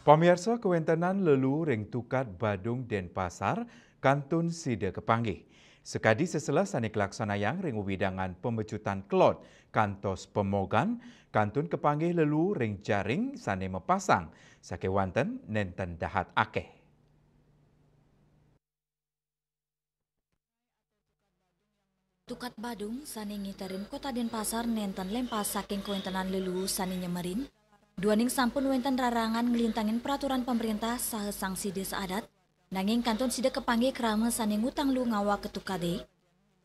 Pamirsa kewentenan lelu ring tukat Badung Denpasar, Kantun Sida Kepanggih. Sekadi seselah sani kelaksanayang ring widangan pemecutan kelot kantos pemogan, Kantun Kepanggih lelu ring jaring sani mepasang, sake wanten nenten dahat akeh. Tukat Badung sani ngitarin kota Denpasar nenten lempas saking kewentenan lelu sani nyemerin. Duaning sampun wenten rarangan ngelintangin peraturan pemerintah sahe sanksi desa adat. Nanging Kantun Sida Kepanggih krama sani ngutang lu ngawa ke tukade.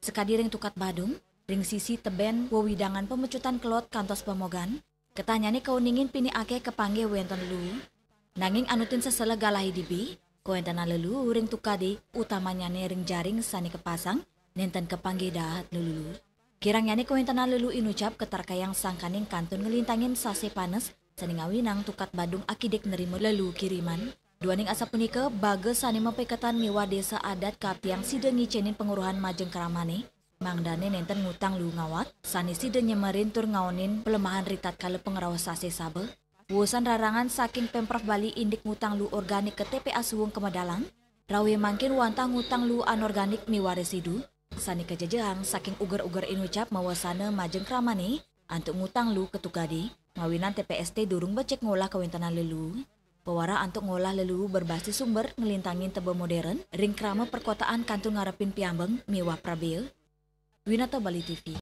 Sekadi ring Tukat Badung, ring sisi teben wewidangan pemecutan kelot kantos pemogan. Ketanyane kauningin pini ake kepanggih wenten lu. Nanging anutin sesele galahi dibi, kewentenan lelu ring tukade utamanya ring jaring sani kepasang. Nenten kepanggih dahat lulu. Kirangnya kewentenan lulu inucap ketarkayang sangkaning Kantun ngelintangin sase panes sani ngawinang Tukat Badung akidek nerima lelu kiriman. Duaning asa punika bages sani mempekatan miwa desa adat kapiang sida ngicenin penguruhan Majeng Kramane. Mangdane nenten ngutang lu ngawat sani sida nyemerin tur ngaonin pelemahan ritat kale pengerawas sase sabe. Wusan rarangan saking Pemprov Bali indik ngutang lu organik ke TPA Suwung Kemedalang. Rawe mangkin wantang ngutang lu anorganik miwa residu. Sani kejejehang saking uger-uger inucap mawasana Majeng Kramane antuk ngutang lu ketukadi ngawinan TPST durung becek ngolah kewentenan lelu. Pewara antuk ngolah lelu berbasis sumber ngelintangin tebe modern ring krama perkotaan Kantun ngarepin piambeng miwah Prabil. Winata Bali TV.